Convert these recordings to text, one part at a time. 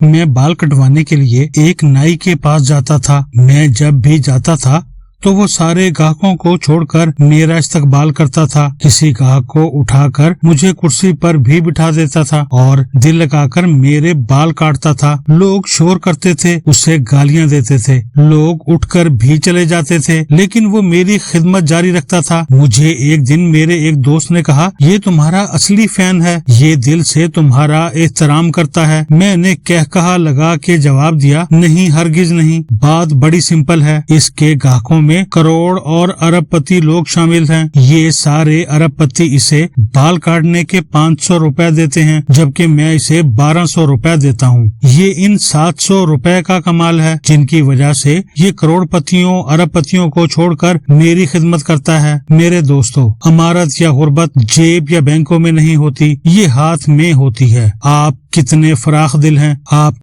मैं बाल कटवाने के लिए एक नाई के पास जाता था। मैं जब भी जाता था तो वो सारे ग्राहकों को छोड़कर मेरा इस्तकबाल करता था। किसी ग्राहक को उठाकर मुझे कुर्सी पर भी बिठा देता था और दिल लगाकर मेरे बाल काटता था। लोग शोर करते थे, उसे गालियां देते थे, लोग उठकर भी चले जाते थे, लेकिन वो मेरी खिदमत जारी रखता था। मुझे एक दिन मेरे एक दोस्त ने कहा, ये तुम्हारा असली फैन है, ये दिल से तुम्हारा एहतराम करता है। मैंने कहा लगा के जवाब दिया, नहीं, हरगिज नहीं, बात बड़ी सिंपल है। इसके ग्राहकों में करोड़ और अरबपति लोग शामिल हैं। ये सारे अरबपति इसे बाल काटने के 500 रुपए देते हैं, जबकि मैं इसे 1200 रुपए देता हूँ। ये इन 700 रुपए का कमाल है, जिनकी वजह से ये करोड़पतियों अरबपतियों को छोड़कर मेरी खिदमत करता है। मेरे दोस्तों, अमारत या गुर्बत जेब या बैंकों में नहीं होती, ये हाथ में होती है। आप कितने फराख दिल हैं। आप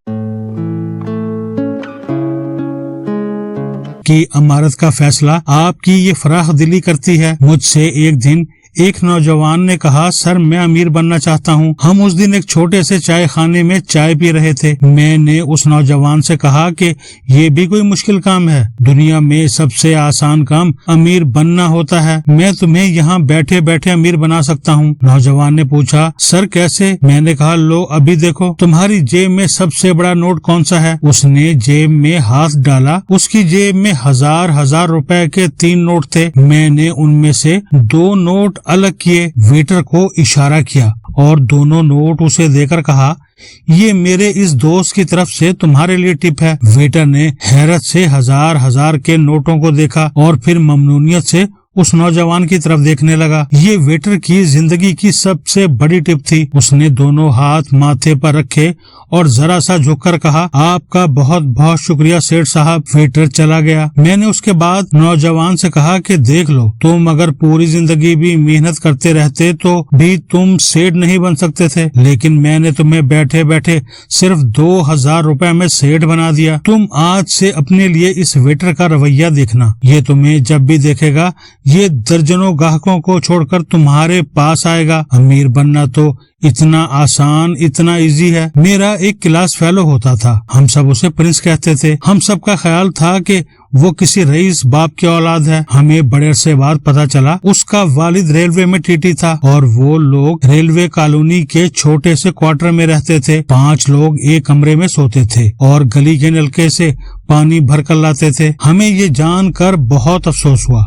की अमारत का फैसला आपकी ये फराख दिली करती है। मुझसे एक दिन एक नौजवान ने कहा, सर मैं अमीर बनना चाहता हूँ। हम उस दिन एक छोटे से चाय खाने में चाय पी रहे थे। मैंने उस नौजवान से कहा कि ये भी कोई मुश्किल काम है, दुनिया में सबसे आसान काम अमीर बनना होता है। मैं तुम्हें यहाँ बैठे बैठे अमीर बना सकता हूँ। नौजवान ने पूछा, सर कैसे? मैंने कहा, लो अभी देखो, तुम्हारी जेब में सबसे बड़ा नोट कौन सा है? उसने जेब में हाथ डाला। उसकी जेब में हजार रुपए के 3 नोट थे। मैंने उनमें से 2 नोट अलग किए, वेटर को इशारा किया और दोनों नोट उसे देकर कहा, ये मेरे इस दोस्त की तरफ से तुम्हारे लिए टिप है। वेटर ने हैरत से हजार के नोटों को देखा और फिर ममनूनियत से उस नौजवान की तरफ देखने लगा। ये वेटर की जिंदगी की सबसे बड़ी टिप थी। उसने दोनों हाथ माथे पर रखे और जरा सा झुककर कहा, आपका बहुत बहुत शुक्रिया सेठ साहब। वेटर चला गया। मैंने उसके बाद नौजवान से कहा कि देख लो, तुम अगर पूरी जिंदगी भी मेहनत करते रहते तो भी तुम सेठ नहीं बन सकते थे, लेकिन मैंने तुम्हें बैठे बैठे सिर्फ 2000 रुपए में सेठ बना दिया। तुम आज से अपने लिए इस वेटर का रवैया देखना, ये तुम्हें जब भी देखेगा ये दर्जनों ग्राहकों को छोड़कर तुम्हारे पास आएगा। अमीर बनना तो इतना आसान, इतना इजी है। मेरा एक क्लास फेलो होता था, हम सब उसे प्रिंस कहते थे। हम सब का ख्याल था कि वो किसी रईस बाप की औलाद है। हमें बड़े अरसे बाद पता चला उसका वालिद रेलवे में टीटी था और वो लोग रेलवे कॉलोनी के छोटे से क्वार्टर में रहते थे। 5 लोग एक कमरे में सोते थे और गली के नलके से पानी भर कर लाते थे। हमें ये जानकर बहुत अफसोस हुआ।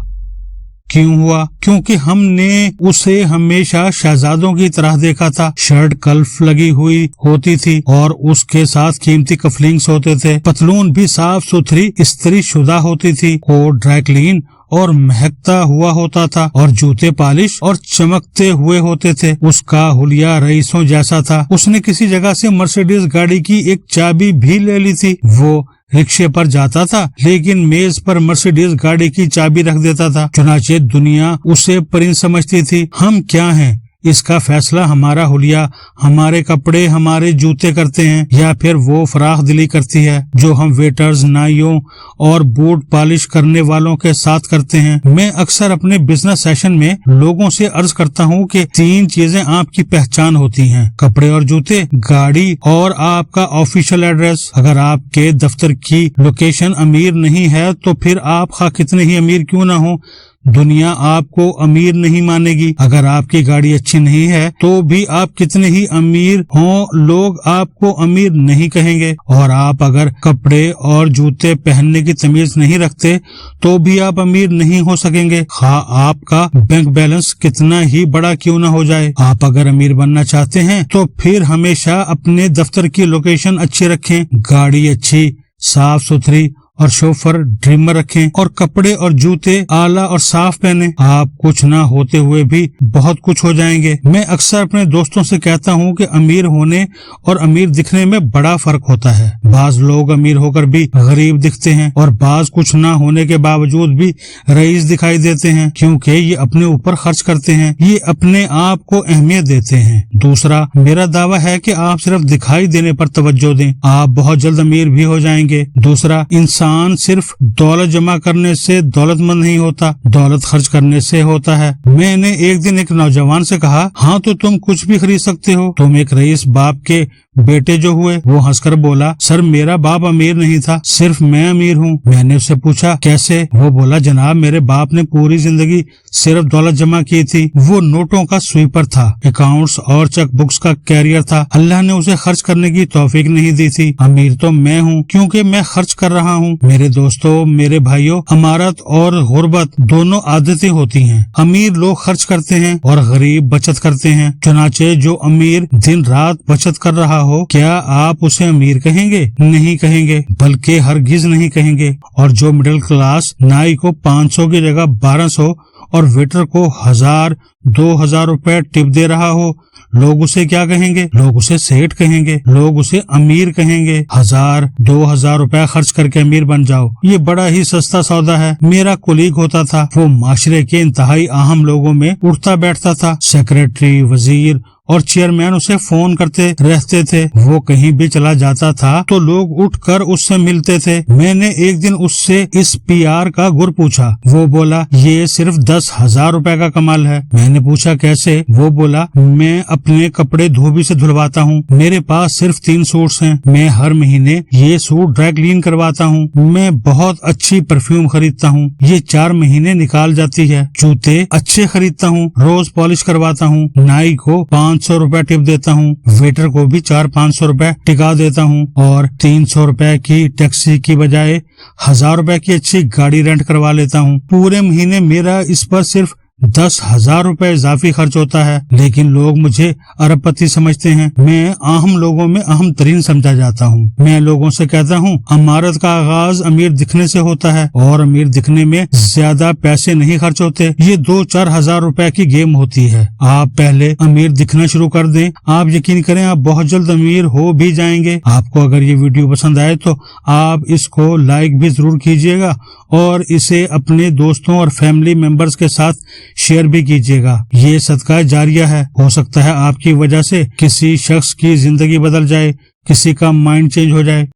क्यों हुआ? क्योंकि हमने उसे हमेशा शहजादों की तरह देखा था। शर्ट कल्फ लगी हुई होती थी और उसके साथ कीमती कफलिंग्स होते थे। पतलून भी साफ सुथरी इस्त्री शुदा होती थी। कोट ड्राई क्लीन और महकता हुआ होता था और जूते पॉलिश और चमकते हुए होते थे। उसका हुलिया रईसों जैसा था। उसने किसी जगह से मर्सिडीज गाड़ी की एक चाबी भी ले ली थी। वो रिक्शे पर जाता था लेकिन मेज पर मर्सिडीज गाड़ी की चाबी रख देता था। चुनाचे दुनिया उसे प्रिंस समझती थी। हम क्या हैं, इसका फैसला हमारा हुलिया, हमारे कपड़े, हमारे जूते करते हैं या फिर वो फराख दिली करती है जो हम वेटर्स, नाइयों और बूट पॉलिश करने वालों के साथ करते हैं। मैं अक्सर अपने बिजनेस सेशन में लोगों से अर्ज करता हूँ कि 3 चीजें आपकी पहचान होती हैं, कपड़े और जूते, गाड़ी और आपका ऑफिशियल एड्रेस। अगर आपके दफ्तर की लोकेशन अमीर नहीं है तो फिर आप कितने ही अमीर क्यों ना हो, दुनिया आपको अमीर नहीं मानेगी। अगर आपकी गाड़ी अच्छी नहीं है तो भी आप कितने ही अमीर हों, लोग आपको अमीर नहीं कहेंगे। और आप अगर कपड़े और जूते पहनने की तमीज नहीं रखते तो भी आप अमीर नहीं हो सकेंगे, आपका बैंक बैलेंस कितना ही बड़ा क्यों न हो जाए। आप अगर अमीर बनना चाहते हैं तो फिर हमेशा अपने दफ्तर की लोकेशन अच्छी रखें, गाड़ी अच्छी, साफ सुथरी और शोफर ड्रीमर रखें और कपड़े और जूते आला और साफ पहने। आप कुछ ना होते हुए भी बहुत कुछ हो जाएंगे। मैं अक्सर अपने दोस्तों से कहता हूँ कि अमीर होने और अमीर दिखने में बड़ा फर्क होता है। बाज लोग अमीर होकर भी गरीब दिखते हैं और बाज कुछ ना होने के बावजूद भी रईस दिखाई देते हैं, क्योंकि ये अपने ऊपर खर्च करते हैं, ये अपने आप को अहमियत देते हैं। दूसरा, मेरा दावा है कि आप सिर्फ दिखाई देने पर तवज्जो दें, आप बहुत जल्द अमीर भी हो जाएंगे। दूसरा, इंसान इंसान सिर्फ दौलत जमा करने से दौलतमंद नहीं होता, दौलत खर्च करने से होता है। मैंने एक दिन एक नौजवान से कहा, हाँ तो तुम कुछ भी खरीद सकते हो, तुम एक रईस बाप के बेटे जो हुए। वो हंसकर बोला, सर मेरा बाप अमीर नहीं था, सिर्फ मैं अमीर हूँ। मैंने उससे पूछा कैसे? वो बोला, जनाब मेरे बाप ने पूरी जिंदगी सिर्फ दौलत जमा की थी। वो नोटों का स्वीपर था, अकाउंट्स और चेक बुक्स का कैरियर था। अल्लाह ने उसे खर्च करने की तौफीक नहीं दी थी। अमीर तो मैं हूँ क्योंकि मैं खर्च कर रहा हूँ। मेरे दोस्तों, मेरे भाइयों, अमारत और गुर्बत दोनों आदतें होती हैं। अमीर लोग खर्च करते हैं और गरीब बचत करते हैं। चुनाचे जो अमीर दिन रात बचत कर रहा हो, क्या आप उसे अमीर कहेंगे? नहीं कहेंगे, बल्कि हरगिज नहीं कहेंगे। और जो मिडिल क्लास नाई को 500 की जगह 1200 और वेटर को 1000-2000 रुपए टिप दे रहा हो, लोग उसे क्या कहेंगे? लोग उसे सेठ कहेंगे, लोग उसे अमीर कहेंगे। 1000-2000 रुपए खर्च करके अमीर बन जाओ, ये बड़ा ही सस्ता सौदा है। मेरा कुलीग होता था, वो माशरे के इंतहाई अहम लोगों में उठता बैठता था। सेक्रेटरी, वजीर और चेयरमैन उसे फोन करते रहते थे। वो कहीं भी चला जाता था तो लोग उठकर उससे मिलते थे। मैंने एक दिन उससे इस PR का गुर पूछा। वो बोला, ये सिर्फ 10,000 रुपए का कमाल है। मैंने पूछा कैसे? वो बोला, मैं अपने कपड़े धोबी से धुलवाता हूँ, मेरे पास सिर्फ 3 सूट्स हैं। मैं हर महीने ये सूट ड्राई क्लीन करवाता हूँ। मैं बहुत अच्छी परफ्यूम खरीदता हूँ, ये 4 महीने निकाल जाती है। जूते अच्छे खरीदता हूँ, रोज पॉलिश करवाता हूँ। नाई को 500 रुपए टिप देता हूँ, वेटर को भी 400-500 रुपए टिका देता हूँ और 300 रुपए की टैक्सी की बजाय 1000 रुपए की अच्छी गाड़ी रेंट करवा लेता हूँ। पूरे महीने मेरा इस पर सिर्फ 10,000 रुपए इजाफी खर्च होता है, लेकिन लोग मुझे अरबपति समझते हैं। मैं आम लोगों में अहम तरीन समझा जाता हूँ। मैं लोगों से कहता हूँ, अमारत का आगाज अमीर दिखने से होता है और अमीर दिखने में ज्यादा पैसे नहीं खर्च होते। ये 2-4 हजार रुपए की गेम होती है। आप पहले अमीर दिखना शुरू कर दें, आप यकीन करें आप बहुत जल्द अमीर हो भी जाएंगे। आपको अगर ये वीडियो पसंद आए तो आप इसको लाइक भी जरूर कीजिएगा और इसे अपने दोस्तों और फैमिली मेंबर्स के साथ शेयर भी कीजिएगा। ये सदका जारिया है। हो सकता है आपकी वजह से किसी शख्स की जिंदगी बदल जाए, किसी का माइंड चेंज हो जाए।